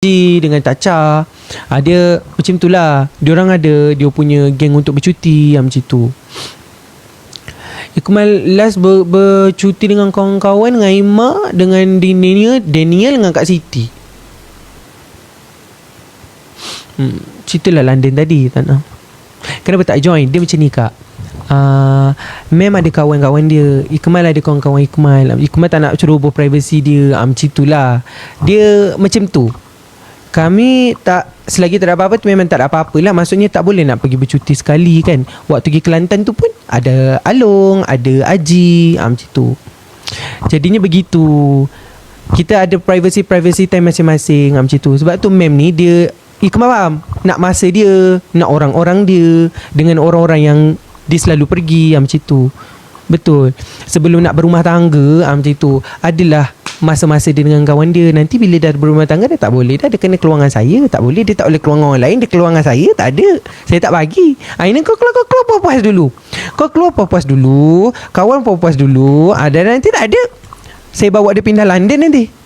dengan Tacha. Dia macam tu lah. Diorang ada dia punya geng untuk bercuti macam tu. Ikmal last bercuti dengan kawan-kawan, dengan Ima, dengan Daniel dengan Kak Siti. Ceritalah London tadi tak nak. Kenapa tak join? Dia macam ni Kak. Mem ada kawan-kawan dia, Ikmal ada kawan-kawan Ikmal tak nak ceroboh privasi dia. Macam itulah. Dia macam tu. Kami tak, selagi tak ada apa-apa tu memang tak ada apa-apa lah. Maksudnya tak boleh nak pergi bercuti sekali kan. Waktu pergi Kelantan tu pun ada Along, ada Aji, macam tu. Jadinya begitu. Kita ada privacy time masing-masing, macam tu. Sebab tu mem ni dia Ikmal faham, nak masa dia, nak orang-orang dia, dengan orang-orang yang dia selalu pergi, macam tu. Betul. Sebelum nak berumah tangga, macam tu, adalah masa-masa dia dengan kawan dia. Nanti bila dah berumah tangga, dah tak boleh dah. Dia kena keluar dengan saya. Tak boleh. Dia tak boleh keluar dengan orang lain. Dia keluar dengan saya. Tak ada. Saya tak bagi. Ini kau keluar puas dulu. Kau keluar puas dulu. Kawan puas dulu. Dan nanti tak ada. Saya bawa dia pindah London nanti.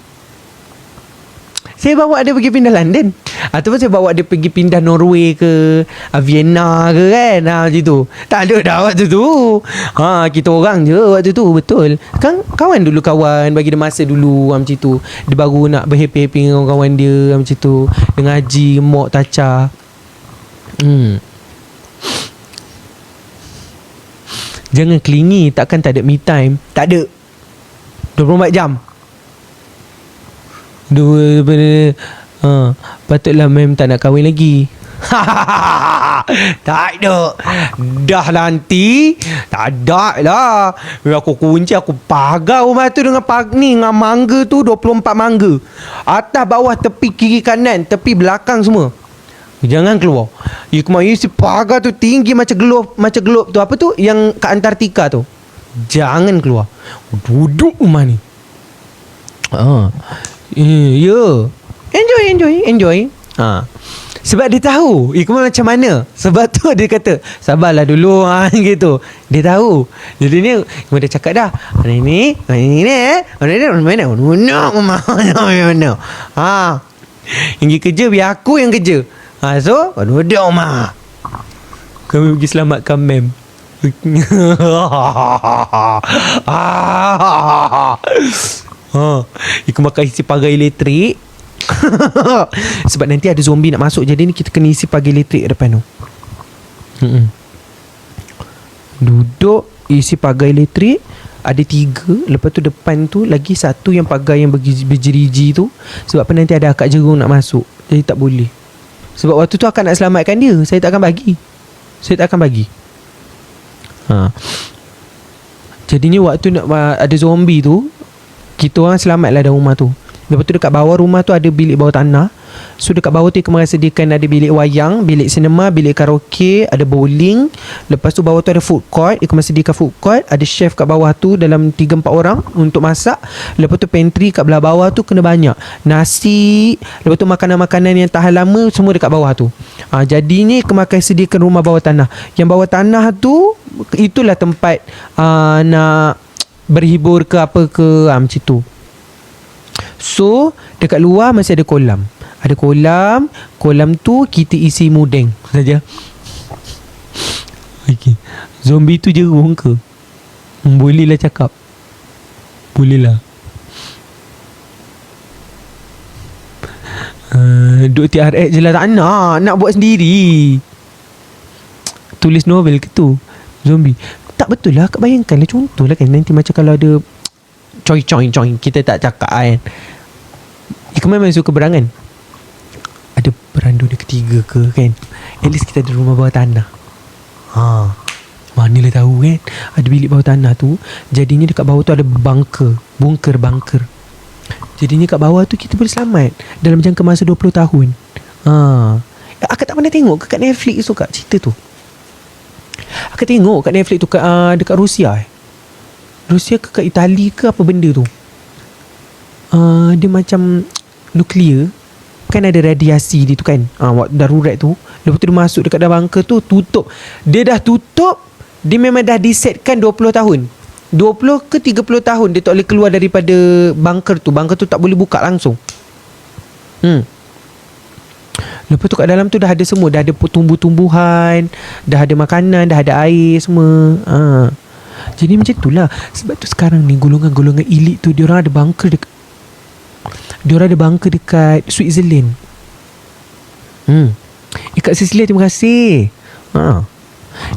Saya bawa dia pergi pindah London. Ataupun saya bawa dia pergi pindah Norway ke Vienna ke kan. Macam tu. Tak ada dah waktu tu. Kita orang je waktu tu. Betul. Kan kawan dulu kawan. Bagi dia masa dulu macam tu. Dia baru nak berhappy-happy dengan kawan dia macam tu. Dengan Haji, Mok, Tacha. Jangan clingy. Takkan tak ada me time. Tak ada. 24 jam. Patutlah mem tak nak kahwin lagi. Tak ada. Dah nanti tak ada lah. Aku kunci, aku pagar rumah tu dengan dengan mangga tu, 24 mangga. Atas bawah, tepi kiri kanan, tepi belakang semua. Jangan keluar. You si pagar tu tinggi macam globe tu. Apa tu yang kat Antartika tu. Jangan keluar. Duduk rumah ni. Ya. Enjoy. Sebab dia tahu Ikmal macam mana. Sebab tu dia kata sabarlah dulu gitu. Dia tahu. Jadi ni Ikmal dah cakap dah. Ini mana. Pergi kerja biar aku yang kerja. So duduk rumah. Kami pergi selamatkan mem. Ikmal makan isi pagar elektrik. Sebab nanti ada zombie nak masuk. Jadi ni kita kena isi pagar elektrik depan tu. Duduk isi pagar elektrik. Ada 3. Lepas tu depan tu lagi 1 yang pagar yang berjeriji tu. Sebab apa nanti ada akak jerung nak masuk. Jadi tak boleh. Sebab waktu tu akak nak selamatkan dia. Saya tak akan bagi. Jadinya waktu nak ada zombie tu, kita orang selamatlah dalam rumah tu. Lepas tu dekat bawah rumah tu ada bilik bawah tanah. So dekat bawah tu Ikmal sediakan ada bilik wayang, bilik sinema, bilik karaoke, ada bowling. Lepas tu bawah tu ada food court. Ikmal sediakan food court. Ada chef kat bawah tu dalam 3-4 orang untuk masak. Lepas tu pantry kat belah bawah tu kena banyak nasi. Lepas tu makanan-makanan yang tahan lama semua dekat bawah tu. Jadinya Ikmal sediakan rumah bawah tanah. Yang bawah tanah tu itulah tempat nak berhibur ke apa ke, macam tu. So dekat luar masih ada kolam. Ada kolam. Kolam tu kita isi mudeng saja. Okay. Zombie tu jerung ke? Boleh lah cakap. Boleh lah. Duk TRX je lah. Tak nak buat sendiri. Tulis novel ke tu zombie. Tak betul lah. Kau bayangkan lah. Contoh lah kan. Nanti macam kalau ada coy. Kita tak cakap kan. Ikmal memang suka berangan. Ada perandu dia ketiga ke kan. At least kita ada rumah bawah tanah. Manalah tahu kan. Ada bilik bawah tanah tu. Jadinya dekat bawah tu ada bunker. Jadinya kat bawah tu kita boleh selamat dalam jangka masa 20 tahun. Akak tak pernah tengok ke kat Netflix tu Kak, cerita tu. Akak tengok kat Netflix tu dekat Rusia Rusia ke kat Itali ke apa benda tu. Dia macam nuklear. Kan ada radiasi dia tu kan. Darurat tu. Lepas tu dia masuk dekat dalam bunker tu. Tutup. Dia dah tutup. Dia memang dah disetkan 20 tahun. 20 ke 30 tahun dia tak boleh keluar daripada bunker tu. Bunker tu tak boleh buka langsung. Lepas tu kat dalam tu dah ada semua. Dah ada tumbuh-tumbuhan, dah ada makanan, dah ada air semua. Jadi macam itulah. Sebab tu sekarang ni golongan-golongan elit tu diorang ada bunker dekat Switzerland. Kak Cecilia, terima kasih.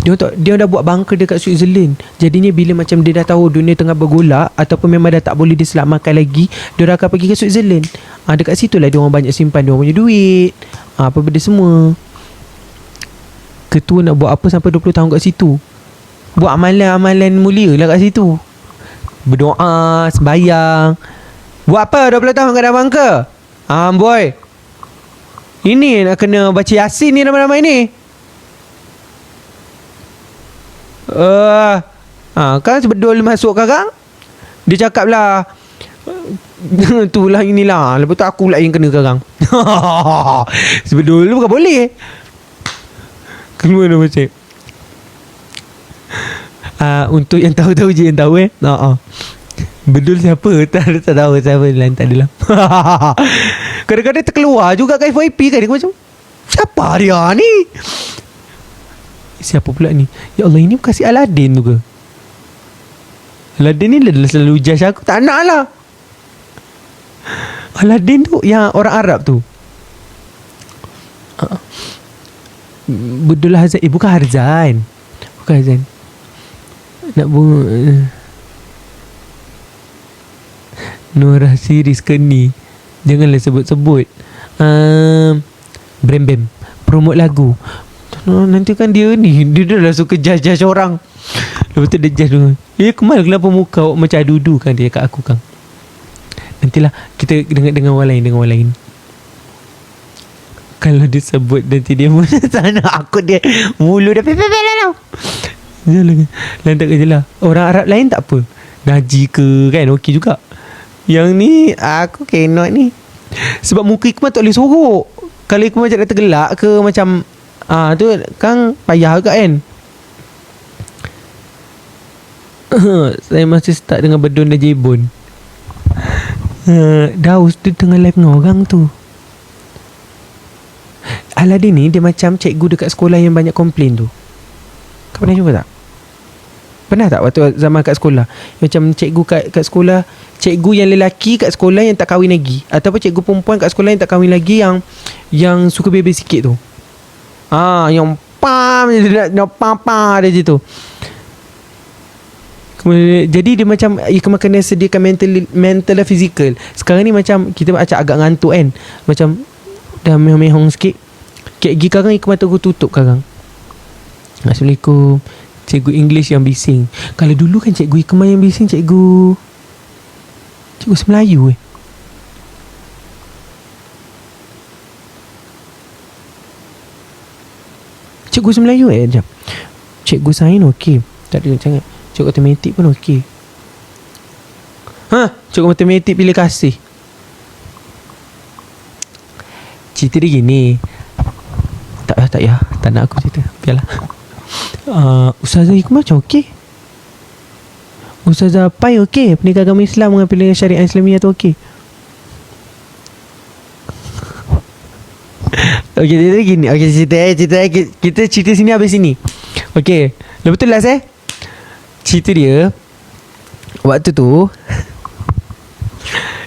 Dia dah buat bunker dekat Switzerland. Jadinya bila macam dia dah tahu dunia tengah bergolak ataupun memang dah tak boleh diselamatkan lagi, dia akan pergi ke Switzerland. Dekat situ lah dia orang banyak simpan dia orang punya duit, apa benda semua. Ketua nak buat apa sampai 20 tahun kat situ? Buat amalan-amalan mulia lah kat situ. Berdoa, sembayang. Buat apa 20 tahun kat dalam bunker? Boy, ini nak kena baca Yasin ni ramai-ramai ni. Kan sebedul masuk kakak, dia cakap lah tu lah inilah. Lepas tu aku pula yang kena kakak. Sebedul bukan boleh. Keluar dah macam untuk yang tahu-tahu je yang tahu Bedul siapa? Tak tahu siapa lain, tak adalah. Kadang-kadang terkeluar juga kat FYP kan. Dia macam, siapa dia ni? Siapa pula ni? Ya Allah, ini bukan si Aladdin tu ke? Aladdin ni dah selalu judge aku. Tak nak lah. Aladdin tu yang orang Arab tu. Bedul Hazan. Bukan Harzan. Bukan Harzan. Nak Norah Siris ke ni? Janganlah sebut-sebut. Brem promote lagu. Nanti kan dia ni, dia dah suka judge orang. Lepas tu dia judge dulu. Kemal kenapa muka awak macam adudu kan dia kat aku kan. Nantilah kita dengan orang lain. Kalau dia sebut nanti dia sana aku dia mulu dah pepek lah. Lantak je lah. Orang Arab lain tak apa. Naji ke kan okey juga. Yang ni aku cannot ni. Sebab muka Ikmal tak boleh sorok. Kalau Ikmal macam dah tergelak ke macam tu kan payah agak kan. Saya masih start dengan Bedun dan Jebon. Daus dia tengah live dengan orang tu. Aladdin ni dia macam cikgu dekat sekolah yang banyak komplain tu. Kau pernah jumpa tak? Pernah tak waktu zaman kat sekolah? Macam cikgu kat sekolah, cikgu yang lelaki kat sekolah yang tak kahwin lagi, ataupun cikgu perempuan kat sekolah yang tak kahwin lagi, yang suka bebel sikit tu. Yang pam dia je tu. Jadi dia macam kena sediakan mental dan fizikal. Sekarang ni macam kita agak ngantuk kan. Macam dah mehong sikit. Kayak gigi karang Ikmal tu tutup karang. Assalamualaikum. Cikgu English yang bising. Kalau dulu kan cikgu Ikmal yang bising, cikgu Semelayu Cikgu Semelayu sekejap. Cikgu sains okey. Tak ada sangat. Cikgu matematik pun okey. Cikgu matematik pilih kasih. Cerita dia gini. Tak ya. Tak nak aku cerita. Biarlah. Ustazah Hikmah macam okey. Ustazah Pai okey. Pendidikan agama Islam dengan pilihan syariah Islamiah tu okey. Okey, cerita gini. Okey, cerita kita cerita sini habis sini. Okey. Lepas tu last cerita dia waktu tu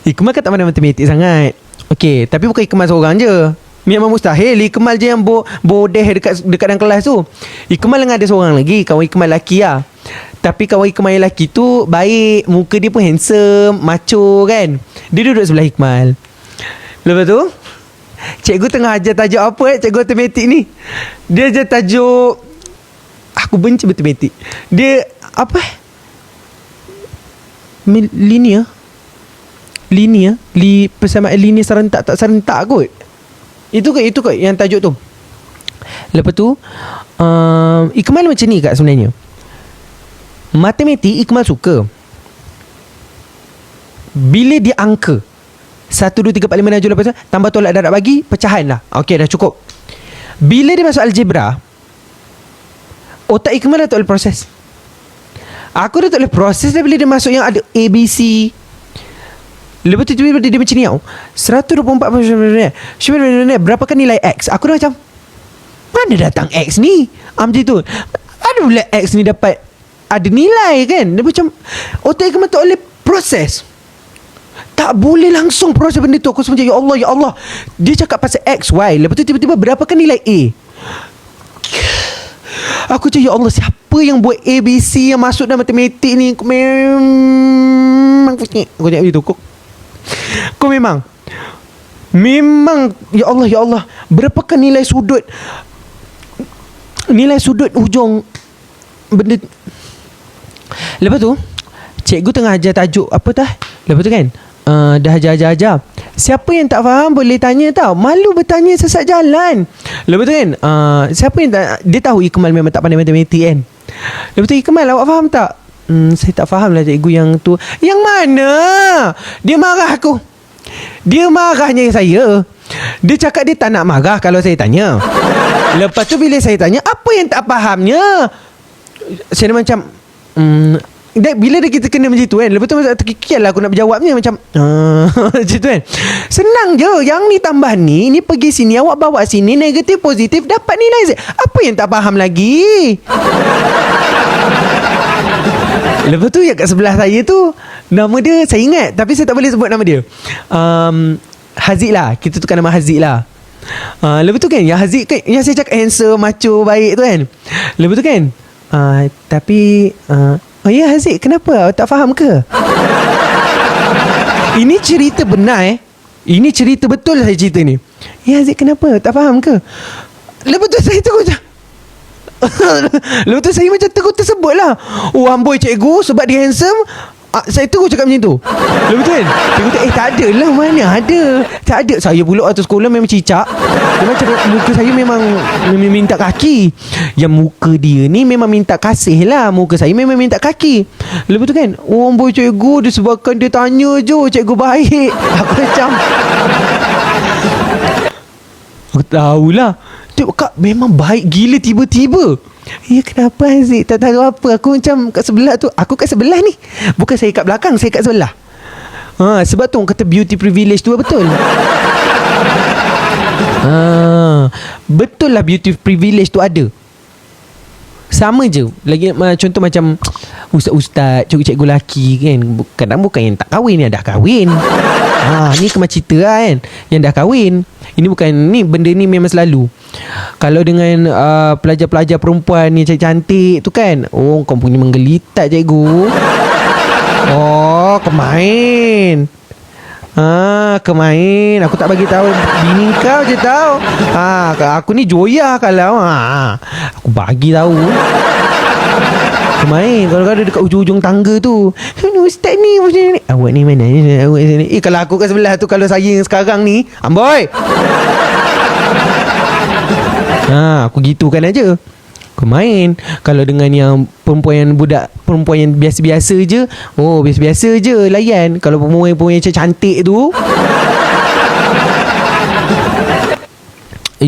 Ikmal kan tak pandai matematik sangat. Okey, tapi bukan Ikmal seorang je. Memang mustahil Ikmal je yang bodeh dekat dalam kelas tu. Ikmal dengan ada seorang lagi, kawan Ikmal lelaki lah. Tapi kawan Ikmal yang lelaki tu baik, muka dia pun handsome, macho kan. Dia duduk sebelah Ikmal. Lepas tu cikgu tengah ajar tajuk apa cikgu matematik ni. Dia ajar tajuk, aku benci matematik. Dia apa? Linear persamaan linear serentak tak serentak kot. Itu kot yang tajuk tu. Lepas tu Ikmal macam ni kat sebenarnya. Matematik Ikmal suka. Bila dia angka 1, 2, 3, 4, 5, 6, 7, 8, tambah tolak darab bagi, pecahan lah. Okey, dah cukup. Bila dia masuk algebra, otak Ikmal dah tak boleh proses. Aku dah tak boleh proses dah bila dia masuk yang ada ABC, Lepas tu tiba-tiba dia macam ni tau, 124 berapakah nilai X? Aku dah macam, mana datang X ni? Macam tu. Ada pula X ni dapat ada nilai kan? Dia macam otak Ikmal tak boleh proses. Tak boleh langsung proses benda tu. Aku macam ya Allah, ya Allah. Dia cakap pasal X, Y. Lepas tu tiba-tiba berapakah nilai A? Aku cakap ya Allah, siapa yang buat A, B, C yang masuk dalam matematik ni? Aku memang aku cakap begitu. Kau memang ya Allah, ya Allah, berapakah nilai sudut hujung benda. Lepas tu cikgu tengah ajar tajuk apa tah. Lepas tu kan dah ajar. Siapa yang tak faham boleh tanya tau. Malu bertanya sesat jalan. Lepas tu kan siapa yang tak, dia tahu Ikmal memang tak pandai matematik kan. Lepas tu, Ikmal, awak faham tak? Saya tak faham lah cikgu yang tu. Yang mana? Dia marah aku. Dia marahnya saya. Dia cakap dia tak nak marah kalau saya tanya. Lepas tu bila saya tanya, apa yang tak fahamnya? Saya macam bila kita kena macam tu kan, lepas tu terkikir lah aku nak berjawabnya macam macam tu kan. Senang je. Yang ni tambah ni pergi sini, awak bawa sini, negatif positif dapat nilai Z. Apa yang tak faham lagi? Lepas tu yang kat sebelah saya tu, nama dia saya ingat, tapi saya tak boleh sebut nama dia. Haziq lah. Kita tukar nama Haziq lah. Lepas tu kan, yang Haziq kan, yang saya cakap handsome, macho, baik tu kan. Lepas tu kan tapi oh ya Haziq, kenapa? Tak faham ke? Ini cerita benar Ini cerita betul saya cerita ni. Ya Haziq, kenapa? Tak faham ke? Lepas tu saya terus lepas tu saya macam tersebut lah. Oh amboi cikgu, sebab dia handsome, saya terus cakap macam tu. Lepas tu kan cikgu tu, tak ada lah, mana ada. Tak ada. Saya pula waktu sekolah memang cicak. Dia macam muka saya memang minta kaki. Yang muka dia ni memang minta kasih lah. Muka saya memang minta kaki. Lepas tu kan, oh amboi cikgu, disebabkan dia tanya je, cikgu baik. Aku macam aku tahulah. Tengok kak, memang baik gila tiba-tiba. Ya kenapa Haziq? Tak tahu apa. Aku macam kat sebelah tu. Aku kat sebelah ni. Bukan saya kat belakang, saya kat sebelah. Sebab tu orang kata beauty privilege tu betul. Betul lah, beauty privilege tu ada. Sama je. Lagi contoh macam ustaz-ustaz, cikgu-cikgu lelaki kan, kadang bukan yang tak kahwin, yang dah kahwin. Ni kemar cerita lah kan, yang dah kahwin. Ini bukan, ni benda ni memang selalu. Kalau dengan pelajar-pelajar perempuan ni cantik tu kan, oh kau punya menggelitat cikgu. Oh kemain. Kemain aku tak bagi tahu bini kau je tahu. Aku ni joya kalau aku bagi tahu. Kemain kalau ada dekat ujung-ujung tangga tu, ustaz ni awak ni mana awak ni. Kalau aku kat sebelah tu, kalau saya yang sekarang ni, amboi. Aku gitukan aja. Kemain. Kalau dengan yang perempuan yang biasa-biasa je, oh biasa-biasa je layan. Kalau perempuan yang cantik tu,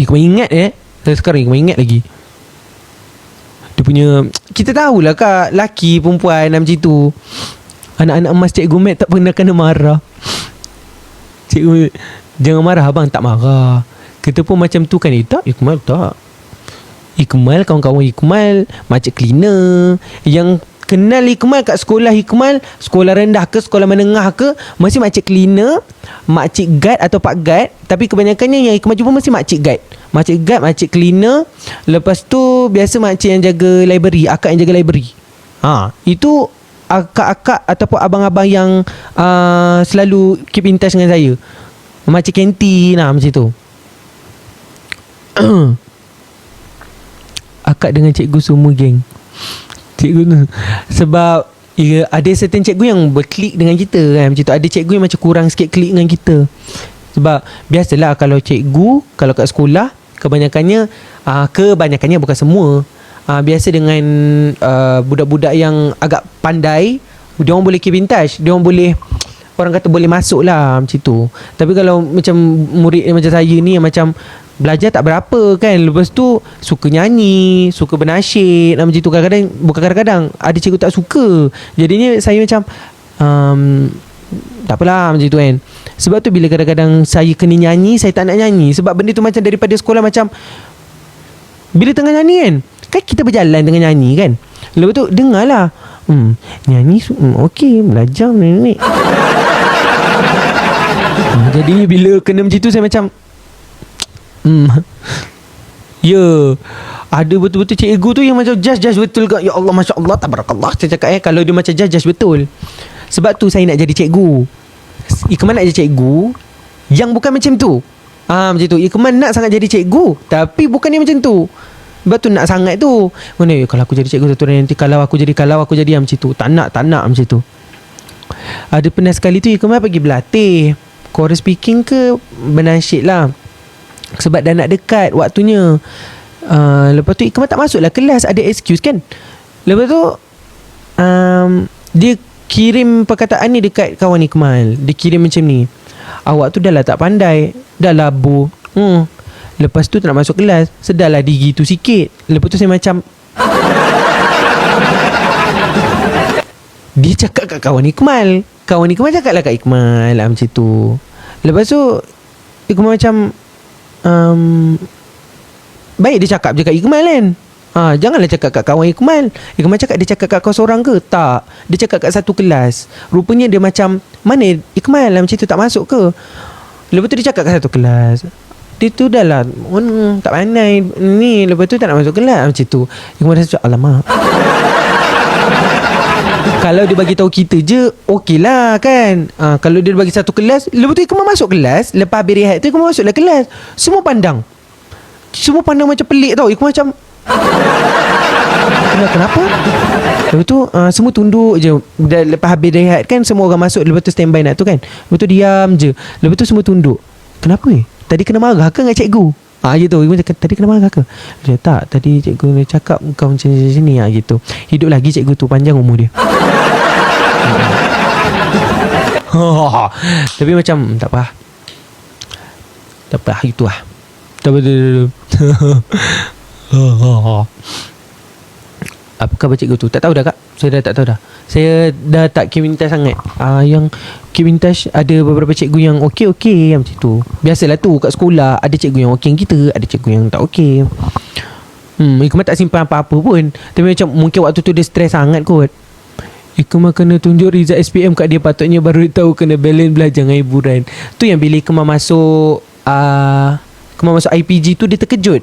kau ingat sekarang kau ingat lagi. Dia punya, kita tahulah kak, laki perempuan macam tu. Anak-anak emas cikgu Mat tak pernah kena marah. Cikgu, jangan marah abang. Tak marah. Kita pun macam tu kan. Tak, Ikmal tak. Ikmal, kawan-kawan Ikmal macam cleaner. Yang kenal Ikmal kat sekolah Ikmal, sekolah rendah ke sekolah menengah ke, mesti makcik cleaner, makcik guard atau pak guard. Tapi kebanyakannya yang Ikmal jumpa mesti makcik guard. Makcik guard, makcik cleaner. Lepas tu biasa makcik yang jaga library, akak yang jaga library. Itu akak-akak ataupun abang-abang yang selalu keep in touch dengan saya. Makcik kantin macam tu. Akak dengan cikgu semua geng. Cikgu tu sebab ada certain cikgu yang berklik dengan kita kan, macam tu. Ada cikgu yang macam kurang sikit klik dengan kita. Sebab biasalah kalau cikgu, kalau kat sekolah, kebanyakannya bukan semua, biasa dengan budak-budak yang agak pandai, dia orang boleh keep in touch, dia orang boleh, orang kata boleh masuk lah macam tu. Tapi kalau macam murid macam saya ni yang macam belajar tak berapa kan, lepas tu suka nyanyi, suka bernasyid macam tu, kadang-kadang, bukan kadang-kadang, ada cikgu tak suka. Jadinya saya macam tak apalah macam tu kan. Sebab tu bila kadang-kadang saya kena nyanyi, saya tak nak nyanyi. Sebab benda tu macam daripada sekolah, macam bila tengah nyanyi kan kita berjalan tengah nyanyi kan. Lepas tu dengarlah, nyanyi okey, belajar ni. Jadi bila kena macam tu, saya macam ya, ada betul-betul cikgu tu yang macam judge betul ke. Ya Allah, Masya Allah, tabarakallah. Saya cakap kalau dia macam judge betul. Sebab tu saya nak jadi cikgu. Ikmal nak jadi cikgu yang bukan macam tu. Macam tu. Ikmal nak sangat jadi cikgu, tapi bukan yang macam tu. Sebab tu nak sangat tu. Mana kalau aku jadi cikgu satu hari nanti, kalau aku jadi macam tu. Tak nak macam tu. Ada pernah sekali tu Ikmal pergi berlatih chorus speaking ke bernasyid lah. Sebab dah nak dekat waktunya. Lepas tu Ikmal tak masuklah kelas, ada excuse kan. Lepas tu dia kirim perkataan ni dekat kawan Ikmal. Dia kirim macam ni, awak tu dah lah tak pandai, dah labu. Lepas tu tak nak masuk kelas, sedarlah diri tu sikit. Lepas tu saya macam dia cakap kat kawan Ikmal cakap lah kat Ikmal lah macam tu. Lepas tu Ikmal macam baik dia cakap je kat Ikmal kan. Janganlah cakap kat kawan Ikmal. Ikmal cakap dia cakap kat kau seorang ke? Tak, dia cakap kat satu kelas. Rupanya dia macam, mana Ikmal lah macam tu, tak masuk ke? Lepas tu dia cakap kat satu kelas. Dia tu dah lah tak pandai ni. Lepas tu tak nak masuk kelas macam tu. Ikmal dah cakap, alamak. Kalau dia bagi tahu kita je, okey lah kan. Kalau dia bagi satu kelas, lepas tu Ikmal masuk kelas. Lepas habis rehat tu Ikmal masuklah kelas. Semua pandang macam pelik tau. Ikmal macam kenapa? Lepas tu semua tunduk je. Lepas habis rehat kan, semua orang masuk. Lepas tu standby nak tu kan. Lepas tu diam je. Lepas tu semua tunduk. Kenapa tadi kena marah ke dengan cikgu? Gitu. Ikmal cakap, tadi kena marah ke? Dia tak, tadi cikgu dia cakap kau macam ni gitu. Hidup lagi cikgu tu, panjang umur dia. Tapi macam tak apa itu lah. Apa khabar cikgu tu? Tak tahu dah kak. Saya dah tak tahu dah. Saya dah tak kimintas sangat. Yang kimintas ada beberapa cikgu yang okey macam tu. Biasalah tu kat sekolah, ada cikgu yang okey kita, ada cikgu yang tak okey. Ikmal tak simpan apa-apa pun. Tapi macam mungkin waktu tu dia stres sangat kot. Ikmal kena tunjuk result SPM kat dia, patutnya baru dia tahu kena balance belajar dengan hiburan. Tu yang bila Ikmal masuk IPG tu, dia terkejut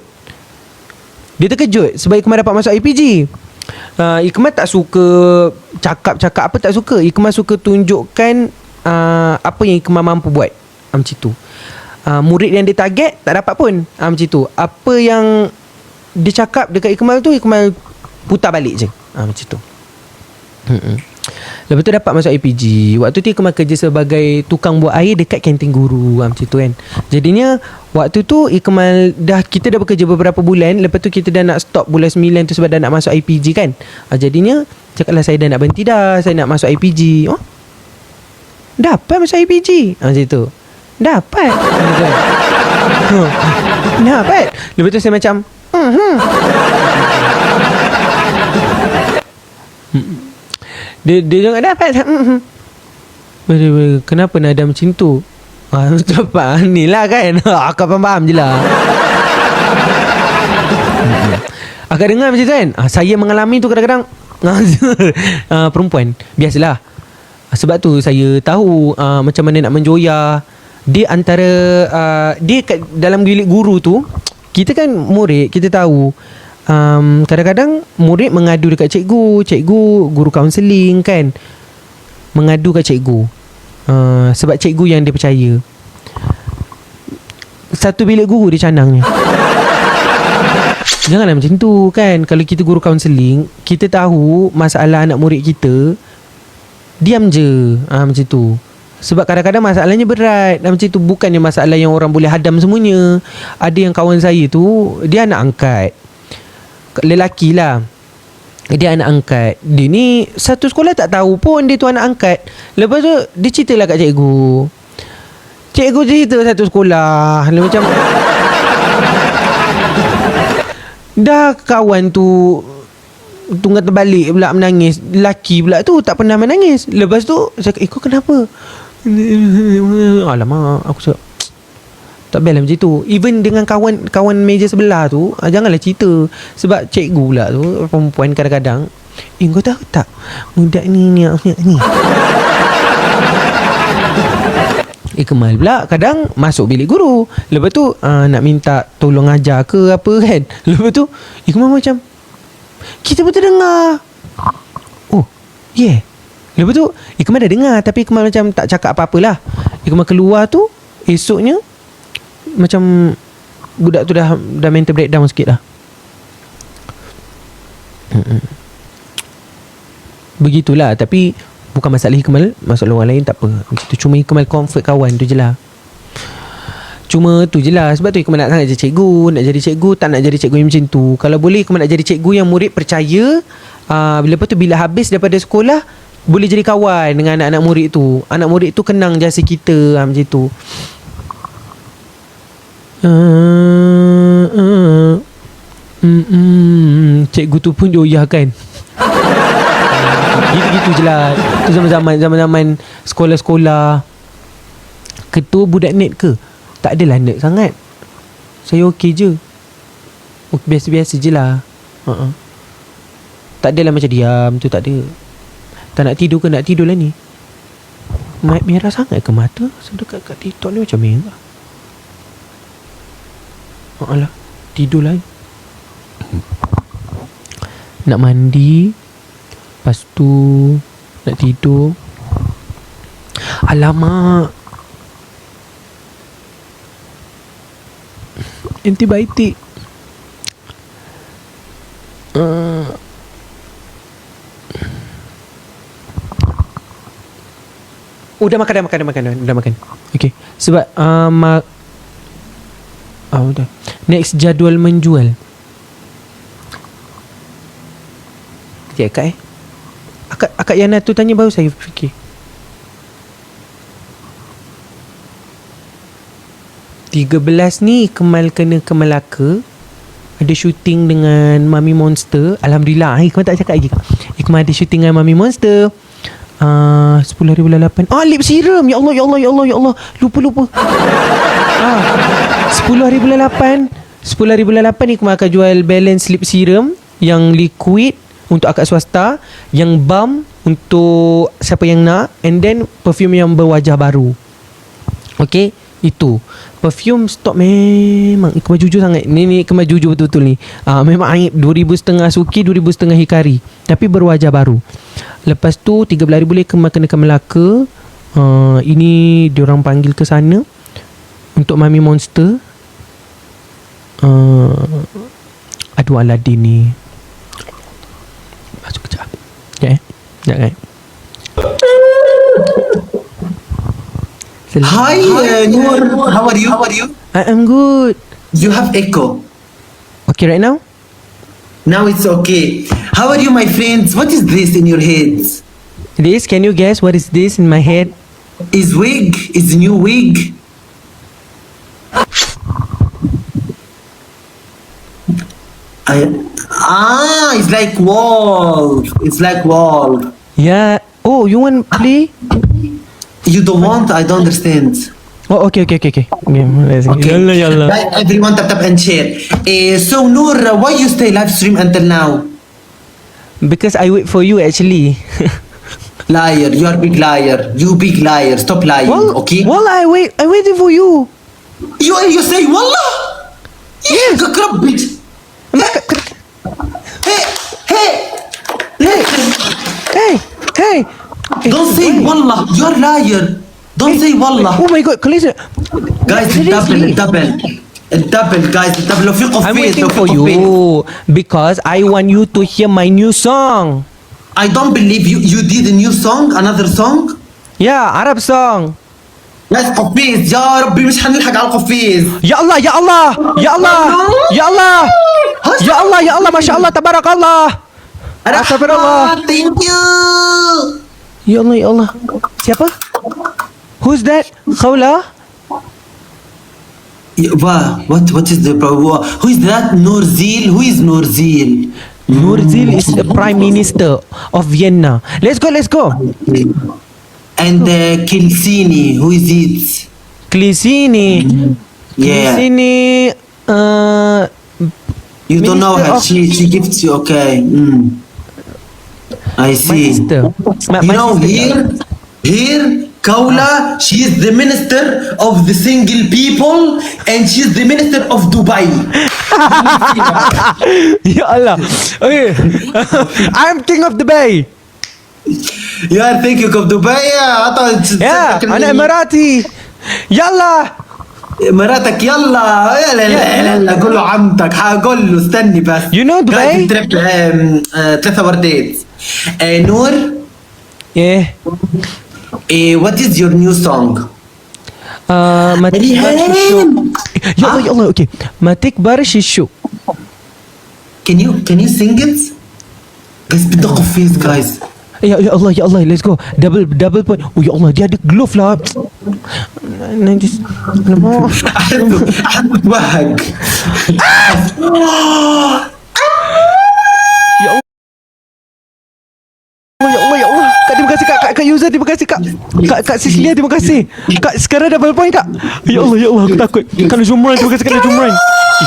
sebab Ikmal dapat masuk IPG. Ikmal tak suka cakap apa, tak suka. Ikmal suka tunjukkan apa yang Ikmal mampu buat. Macam tu. Murid yang dia target tak dapat pun. Macam tu. Apa yang dia cakap dekat Ikmal tu, Ikmal putar balik je. Macam tu. Lepas tu dapat masuk IPG. Waktu tu Ikmal kerja sebagai tukang buat air dekat kantin guru. Macam tu kan. Jadinya waktu tu kita dah bekerja beberapa bulan. Lepas tu kita dah nak stop bulan 9 tu sebab dah nak masuk IPG kan. Jadinya cakaplah saya dah nak berhenti dah, saya nak masuk IPG. Dapat masuk IPG. Macam tu. Dapat. Dapat. Lepas tu saya macam Dia jangan dapat. Kenapa nada macam tu? Cepat ni lah kan. Akak faham je lah. Akak dengar macam tu kan. Saya mengalami tu kadang-kadang. Perempuan biasalah. Sebab tu saya tahu macam mana nak menjoya. Dia antara dia dalam bilik guru tu, kita kan murid, kita tahu kadang-kadang murid mengadu dekat cikgu, guru kaunseling kan, mengadu kat cikgu. Sebab cikgu yang dia percaya. Satu bilik guru dia canangnya. Janganlah macam tu kan. Kalau kita guru kaunseling, kita tahu masalah anak murid kita, diam je. Macam tu. Sebab kadang-kadang masalahnya berat. Macam tu. Bukannya masalah yang orang boleh hadam semuanya. Ada yang kawan saya tu, dia anak angkat, lelaki lah. Dia anak angkat. Dia ni satu sekolah tak tahu pun dia tu anak angkat. Lepas tu dia ceritalah kat cikgu. Cikgu cerita satu sekolah. Dia macam dah kawan tu tunggal terbalik pula menangis. Lelaki pula tu tak pernah menangis. Lepas tu saya kata, kau kenapa? Alamak, aku cakap tak best lah macam tu. Even dengan kawan meja sebelah tu, janganlah cerita. Sebab cikgu pula tu, perempuan kadang-kadang, kau tahu tak, budak ni Kemal pula kadang masuk bilik guru. Lepas tu nak minta tolong ajar ke apa kan. Lepas tu Kemal macam, kita pun terdengar. Oh yeah. Lepas tu Kemal dah dengar, tapi Kemal macam tak cakap apa-apalah. Kemal keluar tu, esoknya macam budak tu dah mental breakdown sikit lah. Begitulah. Tapi bukan masalah Kemal, masalah orang lain tak apa. Itu cuma Kemal comfort kawan tu je lah. Cuma tu je lah. Sebab tu Kemal nak sangat jadi cikgu. Nak jadi cikgu, tak nak jadi cikgu yang macam tu. Kalau boleh Kemal nak jadi cikgu yang murid percaya. Lepas tu bila habis daripada sekolah, boleh jadi kawan dengan anak-anak murid tu. Anak murid tu kenang jasa kita, macam tu. Cikgu tu pun joyah kan. Gitu-gitu je lah. Tu zaman-zaman sekolah-sekolah. Ketua budak net ke? Tak adalah net sangat. Saya okey je. Biasa-biasa je lah. Tak adalah macam diam tu, tak ada. Tak nak tidur ke nak tidur lah ni. Merah sangat ke mata? Sedekat kat TikTok ni macam merah. Alah, tidur lagi. Nak mandi, lepas tu nak tidur. Alamak, antibiotik. Dah makan. Okay. Sebab udah. Next jadual menjual. Kejap Akak Yana tu tanya baru saya fikir. 13 ni Kemal kena ke Melaka. Ada shooting dengan Mami Monster. Alhamdulillah. Kemal tak cakap lagi. Kemal ada shooting dengan Mami Monster. 10 hari bulan 8. Lip serum. Ya Allah. Lupa. 10 hari bulan 8 ni Kemal akan jual balance lip serum yang liquid untuk akak swasta, yang balm untuk siapa yang nak, and then perfume yang berwajah baru. Okay, itu perfume stok memang Kemal jujur sangat. Ni Kemal jujur betul-betul ni. Memang aib 2,500 Suki, 2,500 Hikari, tapi berwajah baru. Lepas tu 13 hari boleh Kemal kena ke Melaka. Ini diorang panggil ke sana untuk Mami Monster. Aduh Aladdin ni. Masuk kejap. Jangan. Hi, Noor. How are you? I am good. You have echo. Okay right now? Now it's okay. How are you, my friends? What is this in your heads? Can you guess what is this in my head? Is wig? Is new wig? It's like wall. Yeah. Oh, you want play? You don't want? I don't understand. Oh, okay. Let's go. Okay. Yalla. Guys, everyone tap and share. So Noor, why you stay live stream until now? Because I wait for you actually. Liar, you are big liar. You big liar. Stop lying, okay? I waited for you. You say wallah? Yes. Crap, bitch. Hey. Don't say wallah. You are liar. Don't say wallah. Oh my god, Khalid. Guys, الدبل guys, الدبل لو في قفيز. I'm waiting for you because I want you to hear my new song. I don't believe you did a new song, another song. Yeah, Arab song. guys قفيز يا ربي مش حنلحق على القفيز. يا الله ما شاء الله تبارك الله. Astagfirullah. Thank you. Ya Allah. Siapa? Who's that? Khawla? What is the who is that? Noorzil? Who is Noorzil? Noorzil is the Prime Minister of Vienna. Let's go. And Kilsini, who is it? Klisini. Yeah. Klisini. You don't know her. Minister She gives you, okay. I My see. sister. You My know, sister. here, Kaula, she is the minister of the single people, and she is the minister of Dubai. Ya Allah. Okay. I'm king of Dubai. You are thinking of Dubai? Yeah, I thought Ya, anak Emirati. Yalla. مراتك يلا لا لا لا قول له عمتك حقول له استني بس. You know Dubai? قاعد تريب 3 وردات. نور, Yeah. what is your new song? ما تكبر شيشو. ريهام. يا الله يا الله. اوكي. ما تكبر شيشو. Can you sing it? بس بدقوا فيس guys. Ya Allah, let's go. Double point. Oh ya Allah, dia ada glove lah. Nanti أحب أتوهق. Ya Allah. Kak, terima kasih Kak user, terima kasih Kak Cecilia, terima kasih. Kak, sekarang double point Kak. Ya Allah, aku takut. Kan Jumran, terima kasih Kak Jumran.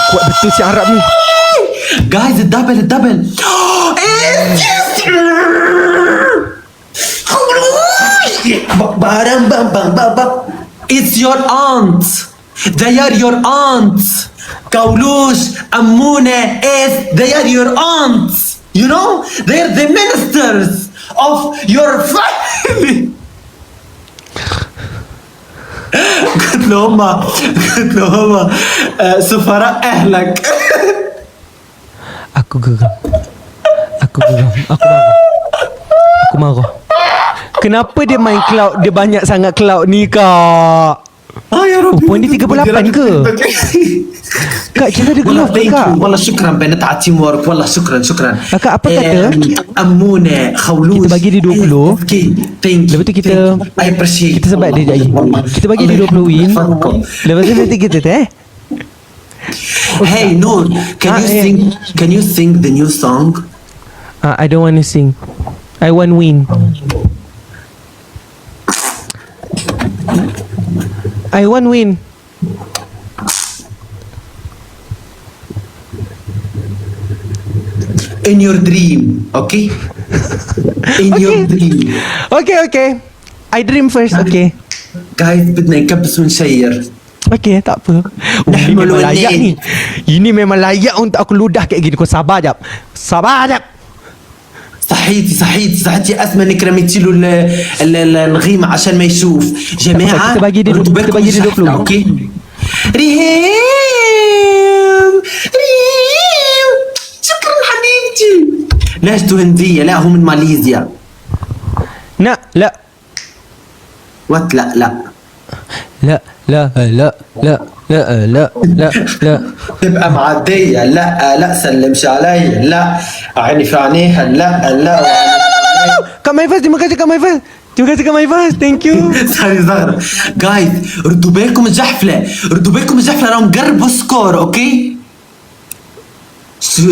Kuat betul si Arab ni. Guys, الدبل It's your aunt. They are your aunts. Kaulush, Ammune, they are your aunts. You know, they're the ministers of your family. قلت له هما سفراء أهلك. Aku geram. Aku marah. Kenapa dia main cloud? Dia banyak sangat cloud ni Kak. يا رب. Poin dia 38 ke? Kak, kita ada glove والله Kak. والله شكرا بنت على تيم وورك والله شكرا Kakak, apa kata? أمونة خولوش Kita bagi dia 20. thank you Lepas tu kita I appreciate Kita sebab dia jadi. Kita bagi dia 20 win. Lepas tu nanti kita Hey Noor, can you sing the new song? I don't want to sing. I want win. I want win. In your dream, okay? In your dream. Okay. I dream first, okay. Guys, بدنا نكبس ونشير. Okay, tak apa. Ini memang layak ni. Ini memang layak untuk aku ludah kayak gini. Kau sabar jap. صحيتي اسمع انك رميتي له الغيمه عشان ما يشوف. جماعه kita bagi dia 20. اوكي. ريهام شكرا حبيبتي. ليش هنديه؟ لا هو من ماليزيا. لا وات لا تبقى معديه. لا سلمش علي. لا عيني في عينيها. لا Kak Maifaz, terima kasih Kak Maifaz. Thank you. سوري زهرة. جايز ردوا بالكم الجحفلة راهم قربوا سكور. اوكي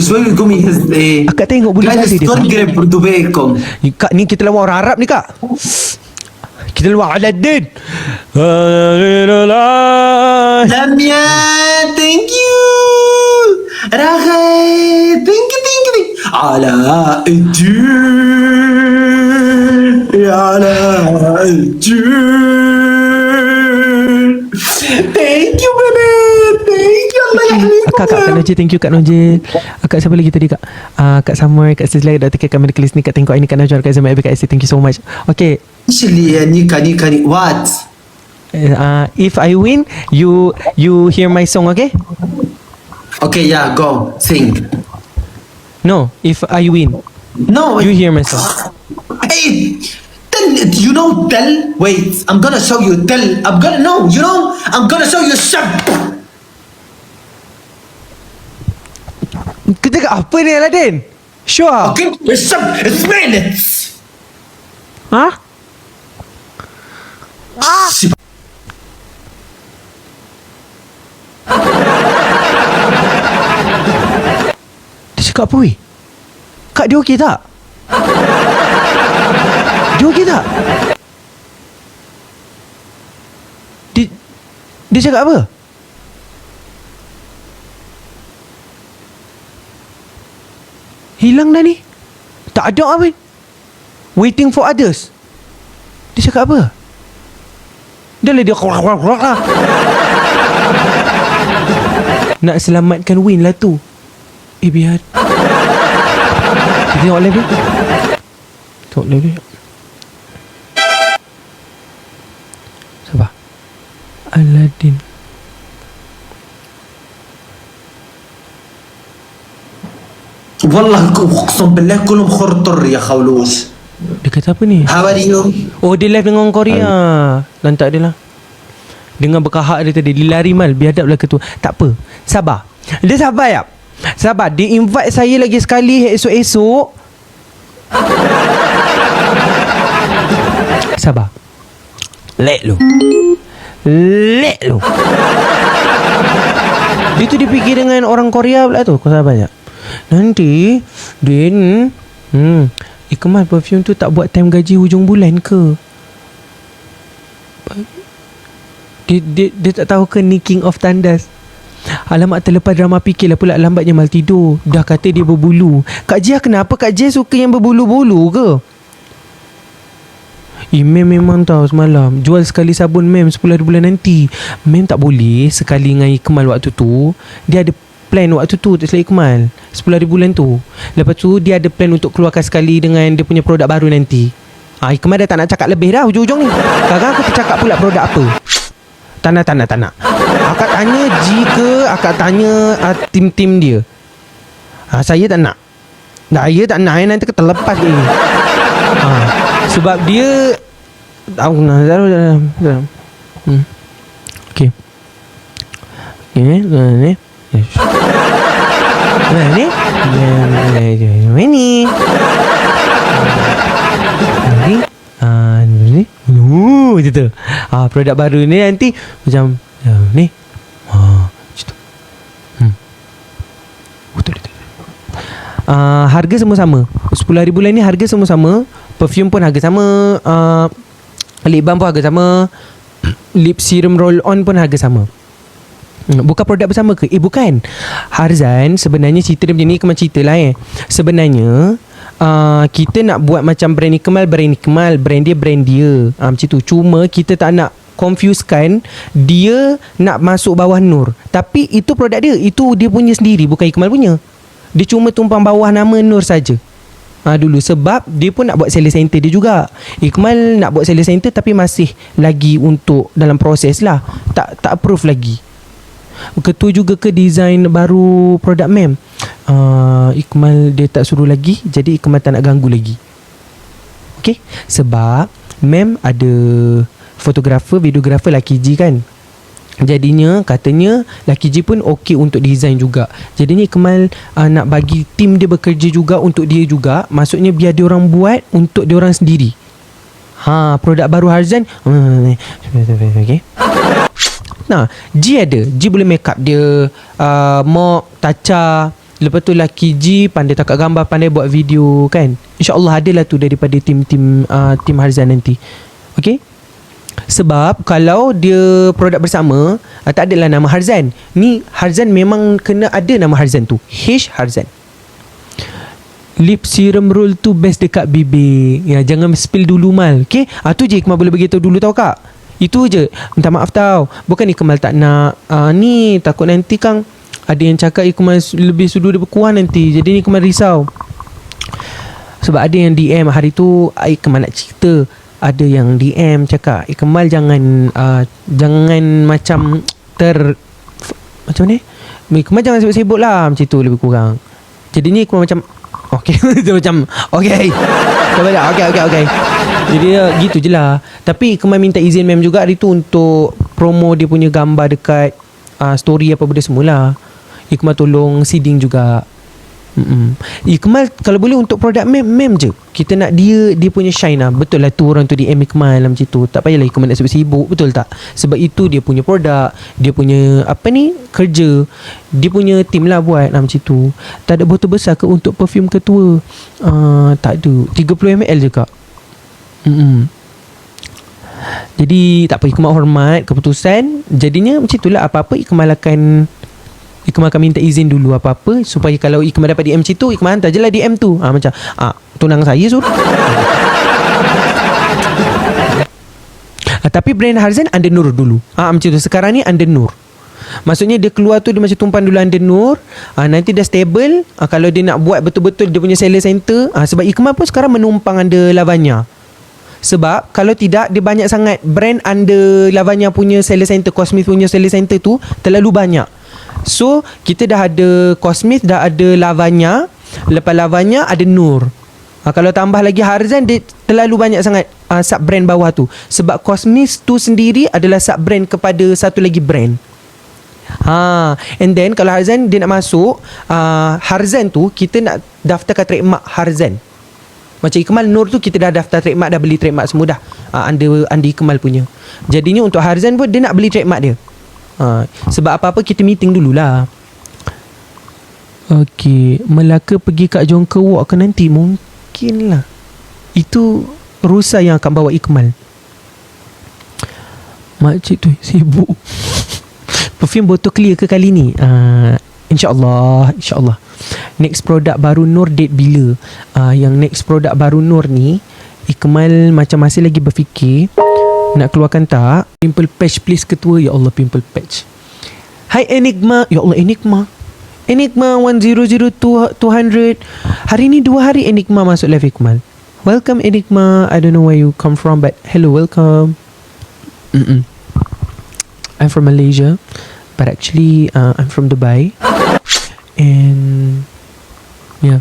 شوي يقوم يهز ايه. Akak tengok boleh جايز tadi dia. سكور قرب ردوا بالكم. Kak, ni kita lawan orang Arab ni Kak. Kita lawan Aladdin. لميا thank you. رغد thank you. علاء الدين يا علاء الدين. thank you بنات. thank you. الله يحميكم. Kak Noje, thank you Kak Noje. Kak siapa lagi tadi Kak? Kak Summer, Kak Sisley, Dr. Kak Medical Clinic, Kak Tengok ini, Kak Najwa, Kak Zama, Kak SC. Thank you so much. Okay. ايش اللي نيكا what? If I win, you hear my song, okay? Okay, yeah, go sing. No, if I win, No, you hear my song. hey, tell. Wait, I'm gonna show you. I'm gonna show you. Kita kat apa ni Aladdin? Sure. Okay, it's minutes. Hah? Dia cakap apa weh? Kak, dia okey tak? Dia cakap apa? Hilang dah ni. Tak ada apa. Waiting for others. Dia cakap apa? Dah lah dia lah. Nak selamatkan Win lah tu. Biar. Kita tengok live ni. Tengok live ni. Sabar. Aladdin. والله اقسم بالله كلهم خرطر يا خولوش. Dia kata apa ni? How are you? Oh, dia live dengan orang Korea. Lantak dia lah. Dengan berkahak dia tadi. Dia lari mal. Biadab lah ketua. Tak apa. Sabar. Dia sabar ya. Sabar. Dia invite saya lagi sekali esok-esok. Sabar. Let lu. Dia tu dia fikir dengan orang Korea pula tu. Kau sabar sekejap. Nanti Din Ikmal perfume tu tak buat time gaji hujung bulan ke? Dia tak tahu ke ni King of Tandas. Alamak, terlepas drama fikirlah pula lambatnya mal tidur. Dah kata dia berbulu. Kak Jia kenapa Kak Jia suka yang berbulu-bulu ke? Mem memang tahu semalam jual sekali sabun Mem 10 hari bulan nanti. Mem tak boleh sekali dengan Ikmal waktu tu. Dia ada plan waktu tu tak silap Ikmal 10 hari bulan tu. Lepas tu dia ada plan untuk keluarkan sekali dengan dia punya produk baru nanti. Ikmal dah tak nak cakap lebih dah hujung-hujung ni. Kadang aku tercakap pula produk apa. Tak nak. Akak tanya jika akak tanya tim-tim dia. Saya tak nak. Saya tak nak nanti terlepas ni. Sebab dia tahu nak okey. Ni ni ni gitu. Produk baru ni nanti macam ni. Gitu. Betul. Harga semua sama. 10 hari bulan ni harga semua sama. Perfume pun harga sama. Lip balm pun harga sama. Lip serum roll on pun harga sama. Bukan produk bersama ke? Bukan. Harzan sebenarnya cerita dia macam ni. Kemana cerita lah sebenarnya kita nak buat macam brand Ikmal, brand dia macam tu. Cuma kita tak nak confusekan dia nak masuk bawah Nur. Tapi itu produk dia. Itu dia punya sendiri, bukan Ikmal punya. Dia cuma tumpang bawah nama Nur saja. Dulu sebab dia pun nak buat seller center dia juga. Ikmal nak buat seller center tapi masih lagi untuk dalam proses lah. Tak approve lagi. Ketua juga ke design baru produk Mem. Ikmal dia tak suruh lagi. Jadi Ikmal tak nak ganggu lagi. Okay. Sebab Mem ada fotografer, videografer Lucky G kan. Jadinya katanya Lucky G pun okey untuk design juga. Jadinya Ikmal nak bagi tim dia bekerja juga untuk dia juga. Maksudnya biar dia orang buat untuk dia orang sendiri. Produk baru Harzan. Okay. Nah, G ada. G boleh make up dia, mop, taca. Lepas tu Lucky G pandai takak gambar, pandai buat video kan. InsyaAllah adalah tu daripada tim Harzan nanti. Okay. Sebab kalau dia produk bersama, tak adalah nama Harzan. Ni Harzan memang kena ada nama Harzan tu. H Harzan. Lip serum roll tu best dekat bibir. Jangan spill dulu mal. Okay. Tu je Ikmal boleh beritahu dulu tau kak. Itu je. Minta maaf tau. Bukan Ikmal tak nak. Ni takut nanti Kang ada yang cakap Ikmal lebih sudu dia berkuah nanti. Jadi ni Ikmal risau. Sebab ada yang DM hari tu Ikmal nak cerita. Ada yang DM cakap Ikmal jangan macam macam ni. Ikmal jangan sibuk-sibuk lah. Macam tu lebih kurang. Jadi ni Ikmal macam okay. Macam okay. Okay. Jadi gitu je lah. Tapi Ikmal minta izin Mem juga hari tu untuk promo dia punya gambar dekat story apa benda semualah. Ikmal tolong seeding juga. Ikmal kalau boleh untuk produk Mem je. Kita nak dia punya shine lah. Betul lah tu orang tu DM Ikmal macam tu. Tak payahlah Ikmal nak sibuk-sibuk. Betul tak? Sebab itu dia punya produk, dia punya kerja, dia punya team lah buat macam tu. Tak ada botol besar ke untuk perfume ketua? Tak ada. 30 ml je kak. Jadi tak apa, Ikmal hormat keputusan. Jadinya macam itulah, apa-apa Ikmal akan minta izin dulu apa-apa, supaya kalau Ikmal dapat DM macam tu, Ikmal hantar je lah DM tu. Macam tunang saya suruh. Tapi brand Harzan under Nur dulu. Macam tu. Sekarang ni under Nur. Maksudnya dia keluar tu, dia macam tumpan dulu under Nur. Nanti dah stable. Kalau dia nak buat betul-betul dia punya seller center. Sebab Ikmal pun sekarang menumpang under Lavanya. Sebab kalau tidak, dia banyak sangat brand under Lavanya punya seller center, Cosmith punya seller center tu terlalu banyak. So kita dah ada Cosmith, dah ada Lavanya. Lepas Lavanya ada Nur. Kalau tambah lagi Harzan, dia terlalu banyak sangat sub brand bawah tu. Sebab Cosmith tu sendiri adalah sub brand kepada satu lagi brand. And then kalau Harzan dia nak masuk, Harzan tu kita nak daftarkan trademark Harzan. Macam Ikmal Nur tu kita dah daftar trademark, dah beli trademark semua dah. Under Ikmal punya. Jadinya untuk Harzan pun dia nak beli trademark dia. Sebab apa-apa kita meeting dululah. Okey, Melaka pergi kat Jongka Walk ke nanti? Mungkin lah. Itu Rusa yang akan bawa Ikmal. Makcik tu sibuk. Perfume botol clear ke kali ni? InsyaAllah. Next produk baru Nur date bila? Yang next produk baru Nur ni, Ikmal macam masih lagi berfikir nak keluarkan tak. Pimple patch please ketua. Ya Allah, pimple patch. Hai Enigma. Ya Allah, Enigma 100200. Hari ni 2 hari Enigma masuk live Ikmal. Welcome Enigma. I don't know where you come from, but hello, welcome. I'm from Malaysia, but actually I'm from Dubai. And yeah,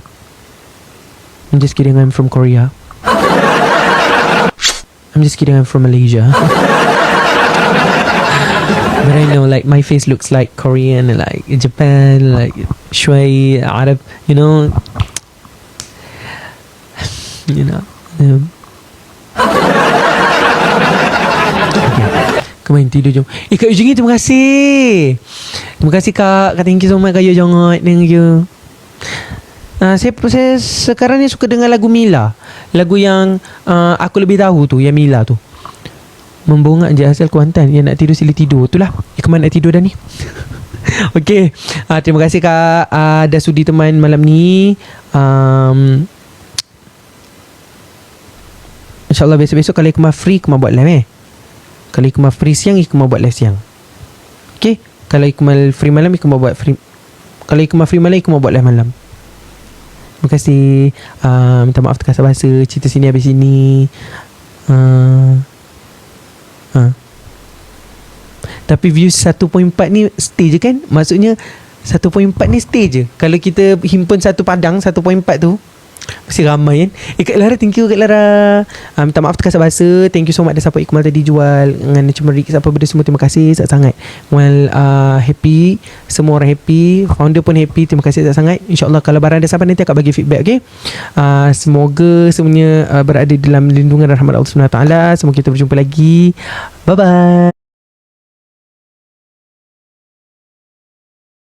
I'm just kidding, I'm from Korea. I'm just kidding, I'm from Malaysia. But I know, like, my face looks like Korean, like Japan, like Shui, Arab, you know. Kemain tidur jom. Kak Yu Jingi, terima kasih. Terima kasih Kak. Thank you so much Kak Yu Jongot. Thank you. Saya sekarang ni suka dengar lagu Mila. Lagu yang aku lebih tahu tu, yang Mila tu. Membongak je asal Kuantan. Yang nak tidur sila tidur. Itulah. Ikmal nak tidur dah ni. Okay. Terima kasih Kak. Dah sudi teman malam ni. InsyaAllah besok-besok kalau Ikmal free, Ikmal buat live Kalau Ikmal free siang, Ikmal buat live siang. Okay. Kalau Ikmal free malam, Ikmal buat free. Kalau Ikmal free malam, Ikmal buat live malam. Terima kasih. Minta maaf terkasar bahasa. Cerita sini habis sini. Tapi views 1.4 ni stay je kan? Maksudnya 1.4 ni stay je. Kalau kita himpun satu padang 1.4 tu, mesti ramai kan. Kak Lara, thank you Kak Lara. Minta maaf terkasar bahasa. Thank you so much dah support Ikmal tadi jual dengan turmeric apa benda semua. Terima kasih sangat-sangat. Happy. Semua orang happy. Founder pun happy. Terima kasih sangat-sangat. InsyaAllah kalau barang dah sampai nanti akan bagi feedback. Okay. Semoga semuanya berada dalam lindungan rahmat Allah SWT. Semoga kita berjumpa lagi. Bye bye.